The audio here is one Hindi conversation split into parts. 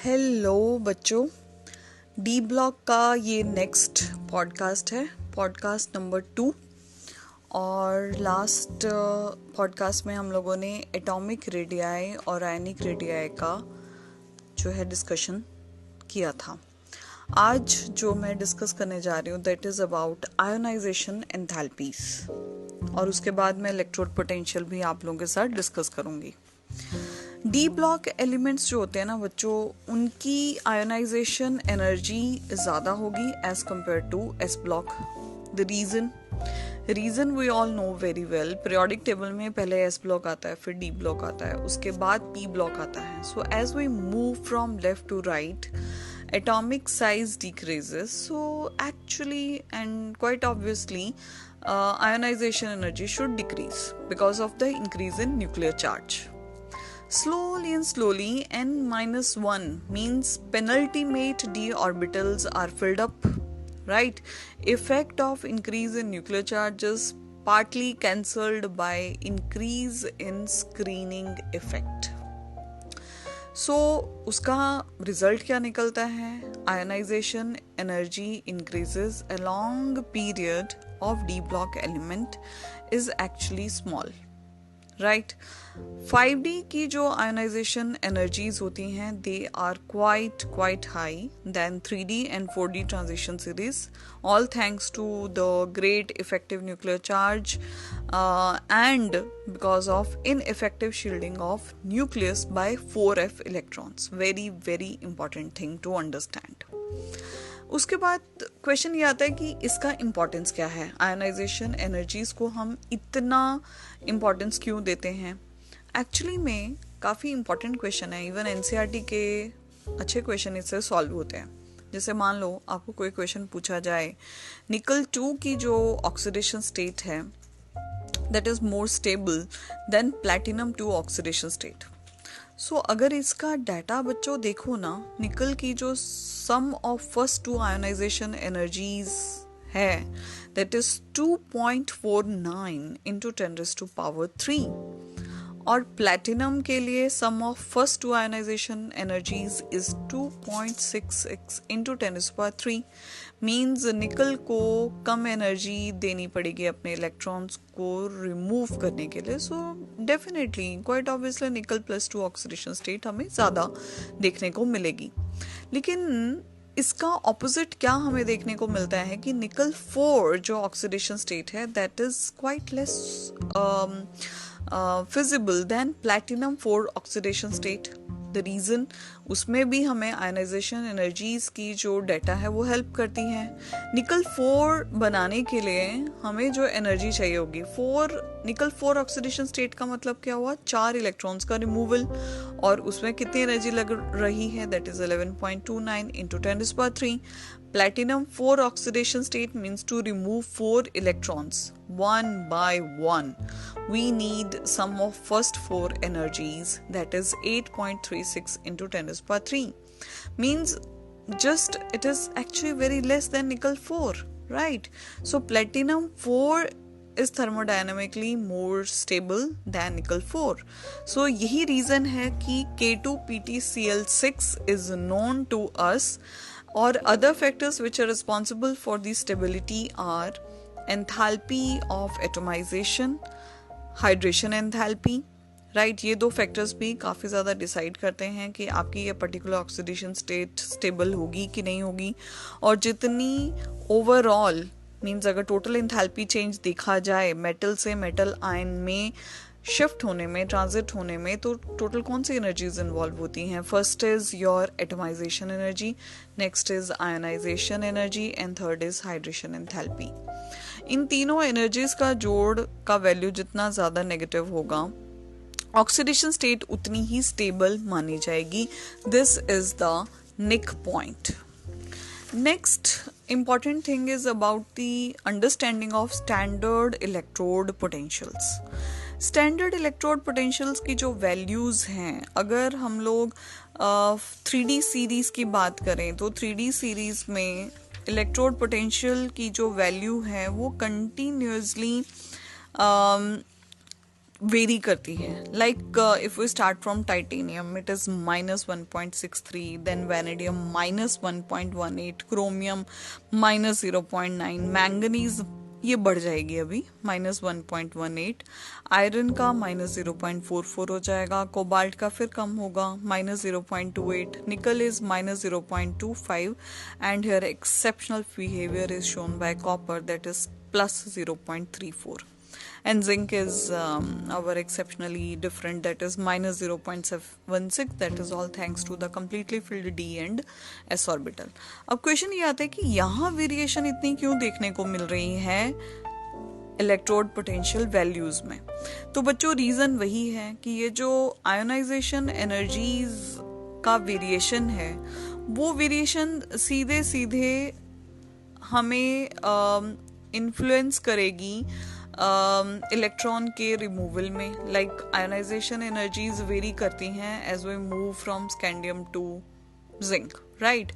हेलो बच्चों, डी ब्लॉक का ये नेक्स्ट पॉडकास्ट है, पॉडकास्ट नंबर 2। और लास्ट पॉडकास्ट में हम लोगों ने एटॉमिक रेडियाई और आयनिक रेडियाई का जो है डिस्कशन किया था। आज जो मैं डिस्कस करने जा रही हूँ that is about ionization enthalpies, और उसके बाद मैं इलेक्ट्रोड पोटेंशियल भी आप लोगों के साथ डिस्कस करूँगी। डी ब्लॉक एलिमेंट्स जो होते हैं ना बच्चों, उनकी आयोनाइजेशन एनर्जी ज़्यादा होगी as compared to s block. The reason we all know very well. Periodic table में पहले एस ब्लॉक आता है, फिर डी ब्लॉक आता है, उसके बाद पी ब्लॉक आता है। So as we move from left to right, atomic size decreases, so actually and quite obviously ionization energy should decrease because of the increase in nuclear charge. Slowly and slowly, n-1 means penultimate d orbitals are filled up, right? Effect of increase in nuclear charge is partly cancelled by increase in screening effect. So उसका रिजल्ट क्या निकलता है? Ionization energy increases along period of d block element is actually small, right. 5D की जो आयोनाइजेशन एनर्जीज होती हैं they are quite high than 3D and 4D transition series, all thanks to the great effective nuclear charge and because of ineffective shielding of nucleus by 4f electrons. Very important thing to understand. उसके बाद क्वेश्चन ये आता है कि इसका इम्पोर्टेंस क्या है? आयोनाइजेशन एनर्जीज को हम इतना इम्पोर्टेंस क्यों देते हैं? एक्चुअली में काफ़ी इम्पोर्टेंट क्वेश्चन है। इवन एनसीईआरटी के अच्छे क्वेश्चन इससे सॉल्व होते हैं। जैसे मान लो आपको कोई क्वेश्चन पूछा जाए, निकल 2 की जो ऑक्सीडेशन स्टेट है that is more stable than platinum 2 oxidation state. So अगर इसका डाटा बच्चों देखो ना, निकल की जो sum of first 2 ionization energies है that is 2.49 into 10 raised to power 3, और प्लैटिनम के लिए sum of first 2 ionisation energies is 2.66 into 10 raised to power 3। Means nickel को कम एनर्जी देनी पड़ेगी अपने इलेक्ट्रॉन्स को रिमूव करने के लिए। So definitely quite obviously nickel plus 2 oxidation state हमें ज़्यादा देखने को मिलेगी। लेकिन इसका ऑपोजिट क्या हमें देखने को मिलता है कि निकल 4 जो ऑक्सीडेशन स्टेट है that is quite less feasible than platinum 4 oxidation state. The reason, उसमें भी हमें आयोनाइजेशन एनर्जीज की जो डाटा है वो हेल्प करती है। निकल 4 बनाने के लिए हमें जो एनर्जी चाहिए होगी, निकल 4 ऑक्सीडेशन स्टेट का मतलब क्या हुआ? 4 इलेक्ट्रॉन्स का रिमूवल, और उसमें कितनी एनर्जी लग रही है? That is 11.29 into 10 raised to power 3। Platinum 4 oxidation state means to remove 4 electrons one by one. We need sum of first 4 energies, that is 8.36 into 10 raised to power 3. Means just it is actually very less than nickel 4, right? So platinum 4 is thermodynamically more stable than nickel 4. So यही reason है कि K2PtCl6 is known to us. Or other factors which are responsible for the stability are enthalpy of atomization, hydration enthalpy, right? ये 2 factors भी काफ़ी ज़्यादा डिसाइड करते हैं कि आपकी ये पर्टिकुलर ऑक्सीडेशन स्टेट स्टेबल होगी कि नहीं होगी। और जितनी ओवरऑल मीन्स अगर टोटल एंथैल्पी चेंज देखा जाए मेटल से मेटल आयन में शिफ्ट होने में, ट्रांजिट होने में, तो टोटल कौन सी एनर्जीज इन्वॉल्व होती हैं? First is your atomisation energy, next is ionisation energy and third is hydration enthalpy. इन तीनों एनर्जीज का जोड़ का वैल्यू जितना ज़्यादा नेगेटिव होगा, ऑक्सीडेशन स्टेट उतनी ही स्टेबल मानी जाएगी। This is the nick point. Next important thing is about the understanding of standard electrode potentials. Standard electrode potentials की जो values हैं, अगर हम लोग 3D series की बात करें तो 3D series में electrode potential की जो value है वो continuously वेरी करती है. Like if we start from titanium, it is -1.63, then vanadium -1.18, chromium -0.9, manganese ये बढ़ जाएगी अभी -1.18, आयरन का -0.44 हो जाएगा, कोबाल्ट का फिर कम होगा -0.28, निकल is -0.25, and here exceptional behaviour is shown by copper, that is +0.34. And zinc is our exceptionally different, that is -0.76, that is all thanks to the completely filled d and s orbital. अब क्वेश्चन ये आता है कि यहाँ वेरिएशन इतनी क्यों देखने को मिल रही है इलेक्ट्रोड पोटेंशियल वैल्यूज में. तो बच्चों रीजन वही है कि ये जो आयोनाइजेशन एनर्जीज का वेरिएशन है वो वेरिएशन सीधे सीधे हमें इन्फ्लुएंस करेगी इलेक्ट्रॉन के रिमूवल में. लाइक आयोनाइजेशन एनर्जीज वेरी करती हैं as we move from scandium to zinc, right.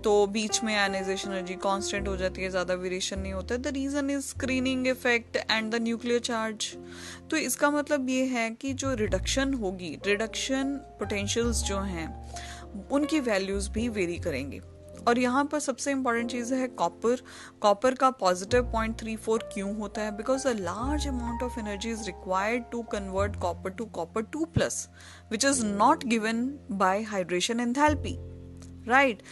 तो बीच में आयोनाइजेशन एनर्जी कांस्टेंट हो जाती है, ज्यादा वेरिएशन नहीं होता है. The reason is screening effect and the nuclear charge. तो इसका मतलब ये है कि जो रिडक्शन होगी, रिडक्शन पोटेंशियल्स जो हैं उनकी वैल्यूज भी वेरी करेंगी. और यहाँ पर सबसे इंपॉर्टेंट चीज है कॉपर का पॉजिटिव 0.34 क्यों होता है? Because a large amount of energy is required to convert copper to copper 2+, which is not given by hydration enthalpy, right.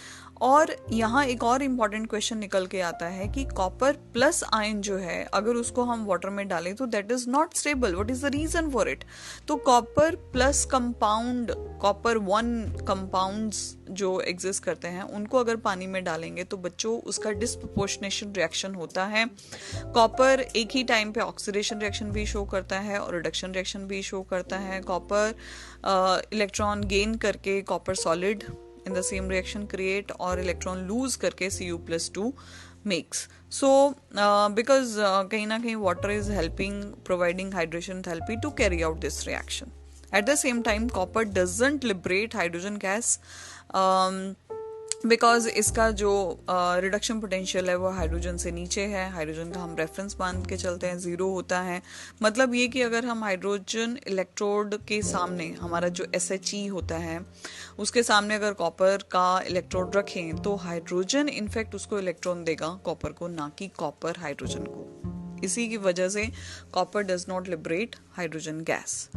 और यहाँ एक और इम्पॉर्टेंट क्वेश्चन निकल के आता है कि कॉपर प्लस आयन जो है अगर उसको हम वाटर में डालें तो that is not stable. What is the reason for it? तो copper plus compound, copper 1 compounds जो एग्जिस्ट करते हैं उनको अगर पानी में डालेंगे तो बच्चों उसका डिस्प्रपोर्शनेशन रिएक्शन होता है. कॉपर एक ही टाइम पे ऑक्सीडेशन रिएक्शन भी शो करता है और रिडक्शन रिएक्शन भी शो करता है. कॉपर इलेक्ट्रॉन गेन करके copper solid in the same reaction create और electron lose करके Cu+2 makes. So because कहीं ना कहीं water is helping providing hydration enthalpy to carry out this reaction. At the same time copper doesn't liberate hydrogen gas because इसका जो रिडक्शन पोटेंशियल है वो हाइड्रोजन से नीचे है. हाइड्रोजन का हम रेफरेंस मान के चलते हैं 0 होता है. मतलब ये कि अगर हम हाइड्रोजन इलेक्ट्रोड के सामने हमारा जो SHE होता है उसके सामने अगर कॉपर का इलेक्ट्रोड रखें तो हाइड्रोजन इनफैक्ट उसको इलेक्ट्रॉन देगा कॉपर को, ना कि कॉपर हाइड्रोजन को. इसी की वजह से copper does not liberate hydrogen gas.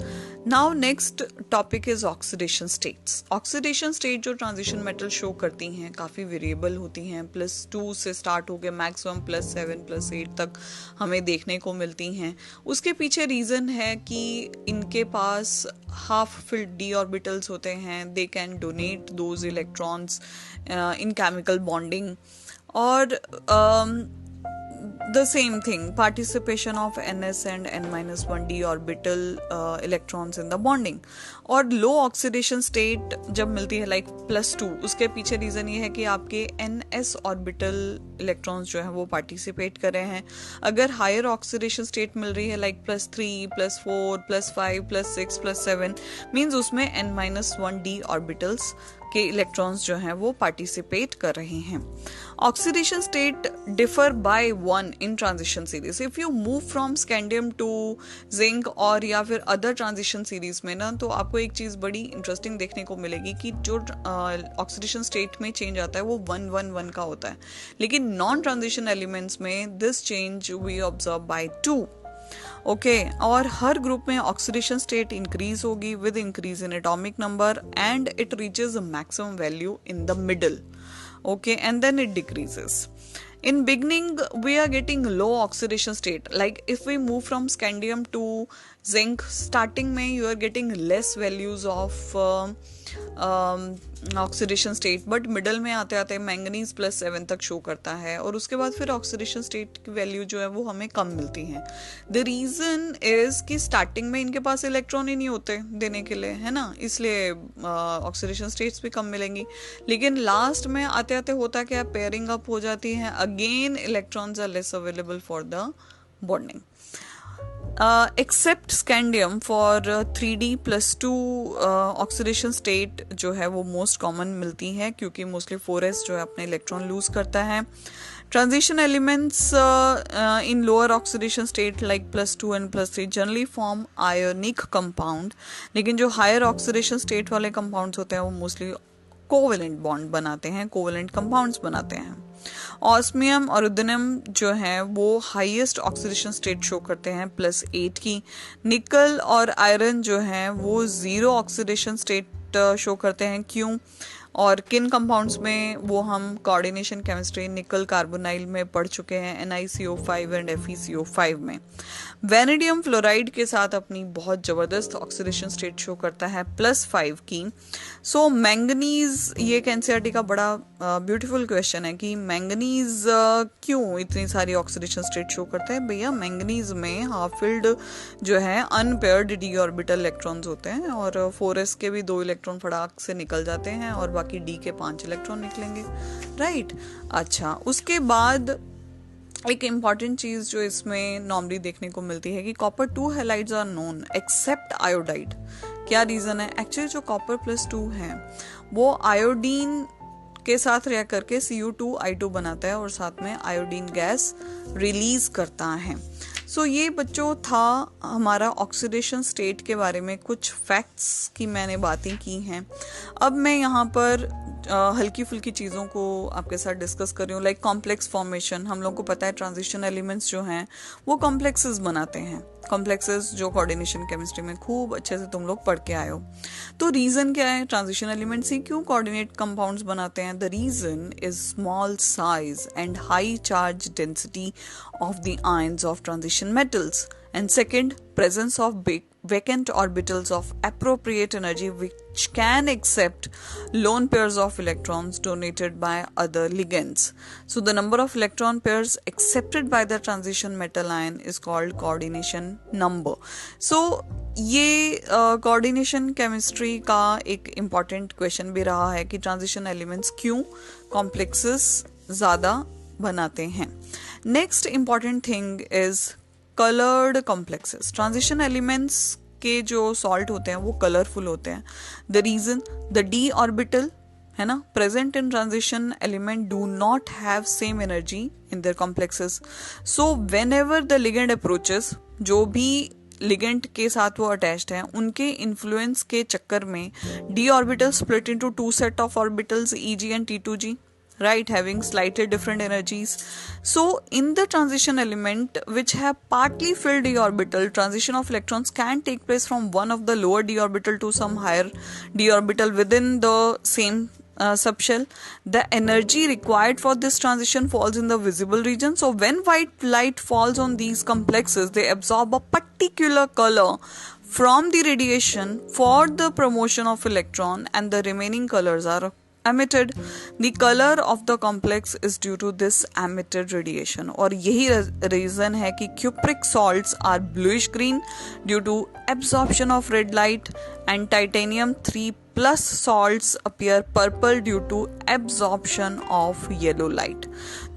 Now next topic is oxidation states. Oxidation state जो ट्रांजिशन मेटल शो करती हैं काफ़ी वेरिएबल होती हैं. +2 से स्टार्ट होकर मैक्सिमम +7 +8 तक हमें देखने को मिलती हैं. उसके पीछे रीज़न है कि इनके पास हाफ फिल्ड d ऑर्बिटल्स होते हैं. They can donate those electrons in chemical bonding. और the same thing, participation of ns and n-1 d orbital electrons in the bonding. और लो ऑक्सीडेशन स्टेट जब मिलती है लाइक +2, उसके पीछे रीजन ये है कि आपके ns ऑर्बिटल इलेक्ट्रॉन्स जो है वो पार्टिसिपेट कर रहे हैं. अगर हायर ऑक्सीडेशन स्टेट मिल रही है लाइक +3 +4 +5 +6 +7 मींस उसमें n-1 d ऑर्बिटल्स के इलेक्ट्रॉन्स जो हैं वो पार्टिसिपेट कर रहे हैं. Oxidation state differ by 1 in transition series. If you move from scandium to zinc और या फिर अदर ट्रांजिशन सीरीज में ना, तो आपको एक चीज बड़ी इंटरेस्टिंग देखने को मिलेगी कि जो ऑक्सीडेशन स्टेट में चेंज आता है वो 1-1-1 का होता है, लेकिन नॉन ट्रांजिशन एलिमेंट्स में this change we observe by 2. Okay और हर ग्रुप में ऑक्सीडेशन स्टेट इंक्रीज होगी with increase in atomic number and it reaches a maximum value in the middle. Okay, and then it decreases. In beginning, we are getting low oxidation state. Like if we move from scandium to zinc, starting में you are getting less values of oxidation state, but middle में आते आते मैंगनीज +7 तक शो करता है और उसके बाद फिर ऑक्सीडेशन स्टेट की वैल्यू जो है वो हमें कम मिलती है. द रीजन इज कि स्टार्टिंग में इनके पास इलेक्ट्रॉन ही नहीं होते देने के लिए, है ना, इसलिए ऑक्सीडेशन स्टेट्स भी कम मिलेंगी. लेकिन लास्ट में आते आते होता क्या, पेयरिंग अप हो जाती है, again electrons are less available for the bonding. Except scandium for 3d+2 oxidation state जो है वो मोस्ट कॉमन मिलती है क्योंकि मोस्टली 4s जो है अपने इलेक्ट्रॉन लूज करता है. Transition elements in lower oxidation state like +2 and +3 generally form ionic compound, लेकिन जो higher oxidation state वाले compounds होते हैं वो mostly कोवेलेंट बॉन्ड बनाते हैं, कोवेलेंट कंपाउंड्स बनाते हैं. ऑस्मियम और रुदिनियम जो है वो हाईएस्ट ऑक्सीडेशन स्टेट शो करते हैं +8 की. निकल और आयरन जो है वो 0 ऑक्सीडेशन स्टेट शो करते हैं. क्यों और किन कंपाउंड्स में, वो हम कोऑर्डिनेशन केमिस्ट्री निकल कार्बोनाइल में पढ़ चुके हैं, NiCO5 एंड FeCO5 में. वेनेडियम फ्लोराइड के साथ अपनी बहुत ज़बरदस्त ऑक्सीडेशन स्टेट शो करता है +5 की. सो मैंगनीज, ये एक एनसीईआरटी का बड़ा ब्यूटीफुल क्वेश्चन है कि मैंगनीज क्यों इतनी सारी ऑक्सीडेशन स्टेट शो करता है. भैया मैंगनीज में हाफ फिल्ड जो है अनपेयर्ड डी ऑर्बिटल इलेक्ट्रॉन्स होते हैं और 4s के भी 2 इलेक्ट्रॉन फटाक से निकल जाते हैं और बाकी डी के 5 इलेक्ट्रॉन निकलेंगे, राइट. अच्छा, उसके बाद एक इम्पॉर्टेंट चीज जो इसमें नॉर्मली देखने को मिलती है कि copper 2 halides are known except iodide. क्या रीजन है? एक्चुअली जो कॉपर +2 है वो आयोडीन के साथ रिएक्ट करके Cu2I2 बनाता है और साथ में आयोडीन गैस रिलीज करता है. सो ये बच्चों था हमारा ऑक्सीडेशन स्टेट के बारे में कुछ फैक्ट्स की मैंने बातें की हैं. अब मैं यहाँ पर हल्की फुल्की चीज़ों को आपके साथ डिस्कस कर रही हूँ, लाइक कॉम्प्लेक्स फॉर्मेशन. हम लोग को पता है ट्रांजिशन एलिमेंट्स जो हैं वो कॉम्प्लेक्सेस बनाते हैं. कॉम्प्लेक्सेस जो कोऑर्डिनेशन केमिस्ट्री में खूब अच्छे से तुम लोग पढ़ के आए हो. तो रीज़न क्या है? ट्रांजिशन एलिमेंट्स ही क्यों कोऑर्डिनेट कंपाउंड्स बनाते हैं? The reason is small size and high charge density of the ions of transition metals, and second, presence of vacant orbitals of appropriate energy which can accept lone pairs of electrons donated by other ligands. So the number of electron pairs accepted by the transition metal ion is called coordination number. So ये coordination chemistry का एक important question भी रहा है कि transition elements क्यों complexes ज़्यादा बनाते हैं. Next important thing is colored complexes. Transition elements के जो salt होते हैं वो कलरफुल होते हैं. The reason, the d orbital है ना present in transition element do not have same energy in their complexes. So whenever the ligand approaches, जो भी लिगेंड के साथ वो अटैच्ड हैं उनके इन्फ्लुएंस के चक्कर में d orbital split into 2 set of orbitals Eg and T2g, right, having slightly different energies. So in the transition element which have partly filled d orbital, transition of electrons can take place from one of the lower d orbital to some higher d orbital within the same subshell. The energy required for this transition falls in the visible region. So when white light falls on these complexes, they absorb a particular color from the radiation for the promotion of electron, and the remaining colors are emitted. The color of the complex is due to this emitted radiation. और यही reason है कि cupric salts are bluish green due to absorption of red light, and titanium 3+ salts appear purple due to absorption of yellow light.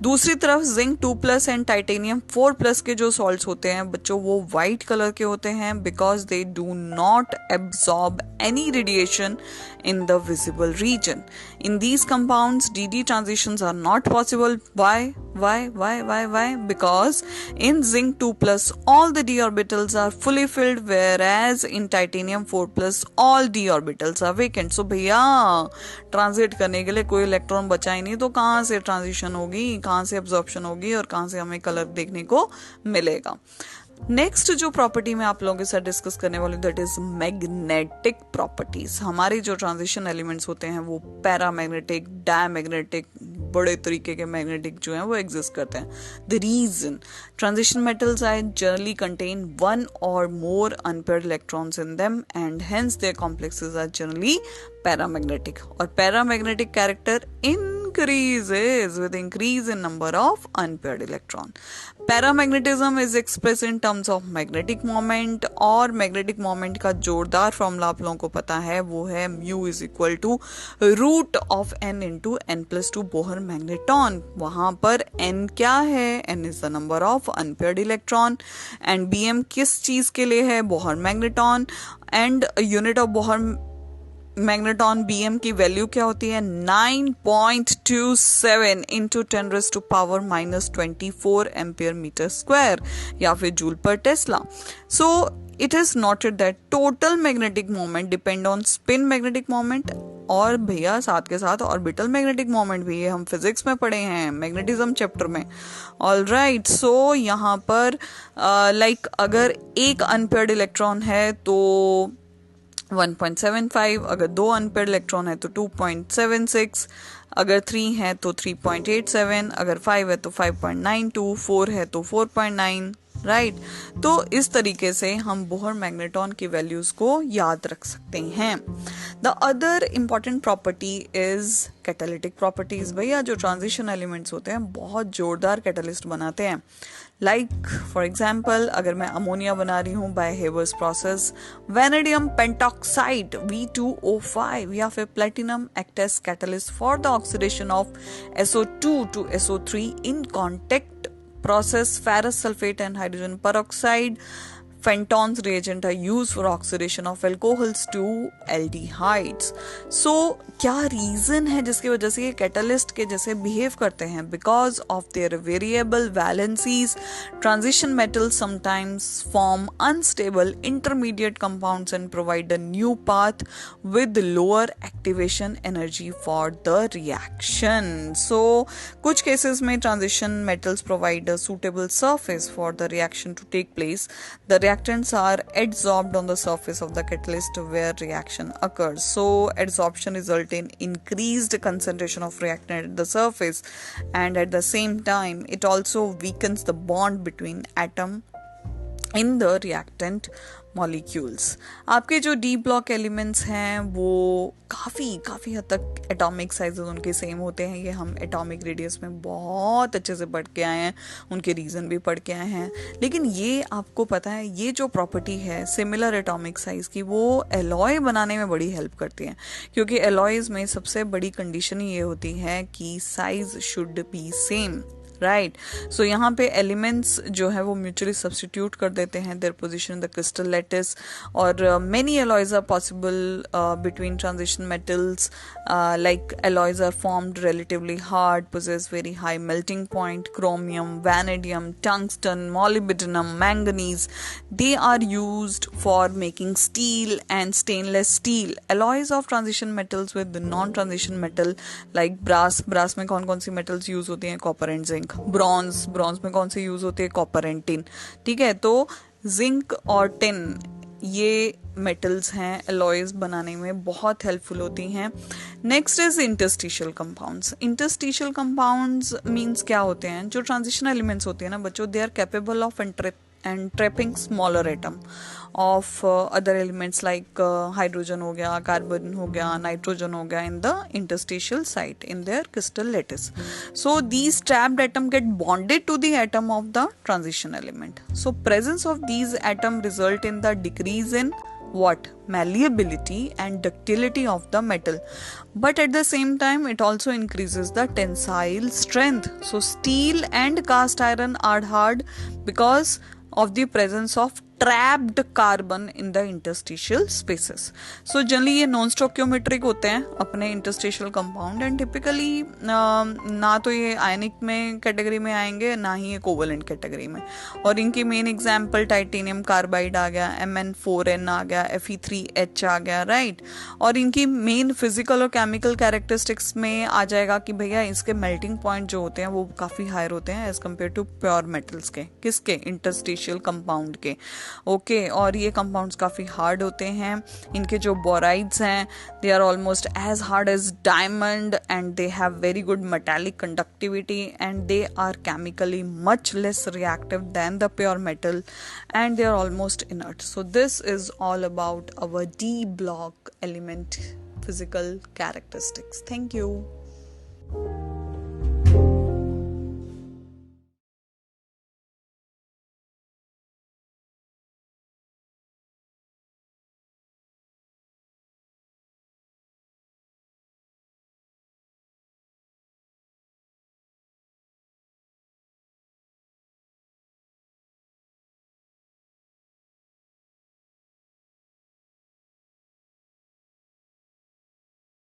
दूसरी तरफ जिंक 2+ एंड टाइटेनियम 4+ के जो सॉल्ट्स होते हैं बच्चों वो वाइट कलर के होते हैं because they do not absorb any radiation in the visible region. In these compounds, DD transitions are not possible. Why? Because in zinc 2+, all the d orbitals are fully filled, whereas in titanium 4+, all d orbitals are vacant. So भैया ट्रांजिट करने के लिए कोई इलेक्ट्रॉन बचा ही नहीं, तो कहाँ से ट्रांजिशन होगी, कहाँ से एब्जॉर्प्शन होगी और कहाँ से हमें कलर देखने को मिलेगा. नेक्स्ट जो प्रॉपर्टी मैं आप लोगों के साथ डिस्कस करने वाली हूँ दैट इज मैग्नेटिक प्रॉपर्टीज. हमारे जो ट्रांजिशन एलिमेंट्स होते हैं वो पैरामैग्नेटिक, डायमैग्नेटिक, बड़े तरीके के मैग्नेटिक जो हैं वो एग्जिस्ट करते हैं. The reason transition metals I generally contain one or more unpaired electrons in them and hence their complexes are generally paramagnetic. और paramagnetic character increases with increase in number of unpaired electron. Paramagnetism is expressed in terms of magnetic moment, और magnetic moment का जोरदार फॉर्मूला आप लोगों को पता है वो है mu is equal to root of n into n+2 Bohr magneton. वहां पर n क्या है? n is the number of unpaired electron and bm किस चीज के लिए है? Bohr magneton. and unit of Bohr magneton Bm की वैल्यू क्या होती है 9.27 इंटू 10⁻⁻24 एम्पियर मीटर स्क्वायर या फिर जूल पर Tesla. So it is noted that total magnetic moment depend on spin magnetic moment और भैया साथ के साथ ऑर्बिटल मैग्नेटिक मोमेंट भी, ये हम फिजिक्स में पढ़े हैं मैग्नेटिज्म चैप्टर में. ऑल राइट, सो यहाँ पर लाइक अगर एक अनपेयर्ड इलेक्ट्रॉन है तो 1.75, अगर 2 अनपेयर्ड इलेक्ट्रॉन है तो 2.76, अगर 3 है तो 3.87, अगर 5 है तो 5.92, 4 है तो 4.9. राइट तो इस तरीके से हम बोहर मैग्नेटॉन की वैल्यूज को याद रख सकते हैं. The other important property is catalytic properties. भैया जो ट्रांजिशन एलिमेंट्स होते हैं बहुत जोरदार कैटालिस्ट बनाते हैं. लाइक फॉर एग्जाम्पल अगर मैं अमोनिया बना रही हूँ by Haber's process, vanadium pentoxide V2O5 या फिर platinum act as catalyst for the oxidation of SO2 to SO3 in contact process. Ferrous sulfate and hydrogen peroxide Fenton's reagent are used for oxidation of alcohols to aldehydes. So क्या रीजन है जिसकी वजह से ये कैटलिस्ट के जैसे बिहेव करते हैं? Because of their variable valencies, transition metals sometimes form unstable intermediate compounds and provide a new path with lower activation energy for the reaction. So कुछ केसेस में transition metals provide a suitable surface for the reaction to take place. The reactants are adsorbed on the surface of the catalyst where reaction occurs. So adsorption results in increased concentration of reactant at the surface, and at the same time it also weakens the bond between atom in the reactant molecules. आपके जो डी ब्लॉक एलिमेंट्स हैं वो काफ़ी हद तक एटॉमिक साइजेस उनके सेम होते हैं. ये हम एटॉमिक रेडियस में बहुत अच्छे से पढ़ के आए हैं, उनके रीज़न भी पढ़ के आए हैं. लेकिन ये आपको पता है ये जो प्रॉपर्टी है सिमिलर एटॉमिक साइज की, वो एलॉय बनाने में बड़ी हेल्प करती है. क्योंकि एलॉयज में सबसे बड़ी कंडीशन ये होती है कि size should be same. Right so यहाँ पे एलिमेंट्स जो है वो म्यूचुअली सब्सटीट्यूट कर देते हैं their position in the crystal lattice. और many alloys are possible between transition metals. Like alloys are formed relatively hard, possess very high melting point. Chromium, vanadium, tungsten, molybdenum, manganese, they are used for making steel and stainless steel. Alloys of transition metals with the non-transition metal like brass में कौन कौन सी metals यूज होती हैं? Copper and zinc. ब्रॉन्ज में कौन सी यूज होती है? Copper and tin. ठीक है, तो जिंक और टिन ये मेटल्स हैं एलॉयज बनाने में बहुत हेल्पफुल होती हैं. Next is interstitial compounds. Interstitial compounds means क्या होते हैं? जो ट्रांजिशन एलिमेंट्स होते हैं ना बच्चों, they are capable of entrapping smaller atom of other elements like hydrogen हो गया, carbon हो गया, nitrogen हो गया in the interstitial site in their crystal lattice. So these trapped atom get bonded to the atom of the transition element. So presence of these atom result in the decrease in what? Malleability and ductility of the metal. But at the same time it also increases the tensile strength. So steel and cast iron are hard because of the presence of trapped carbon in the interstitial spaces. So generally ये नॉन स्टोक्योमेट्रिक होते हैं अपने इंटरस्टिशियल कंपाउंड, एंड टिपिकली ना तो ये आयनिक में कैटेगरी में आएंगे ना ही ये कोवलेंट कैटेगरी में. और इनकी मेन एग्जांपल टाइटेनियम कार्बाइड आ गया, Mn4n आ गया, Fe3H आ गया. राइट और इनकी मेन फिजिकल और केमिकल कैरेक्टरिस्टिक्स में आ जाएगा कि भैया इसके मेल्टिंग पॉइंट जो होते हैं वो काफ़ी हायर होते हैं as compared to pure metals के. किसके? इंटरस्टिशियल कंपाउंड के. ओके और ये कंपाउंड्स काफ़ी हार्ड होते हैं. इनके जो बोराइड्स हैं they are almost as hard as diamond and they have very good metallic conductivity and they are chemically much less reactive than the pure metal and they are almost inert. So this is all about our d block element physical characteristics. Thank you.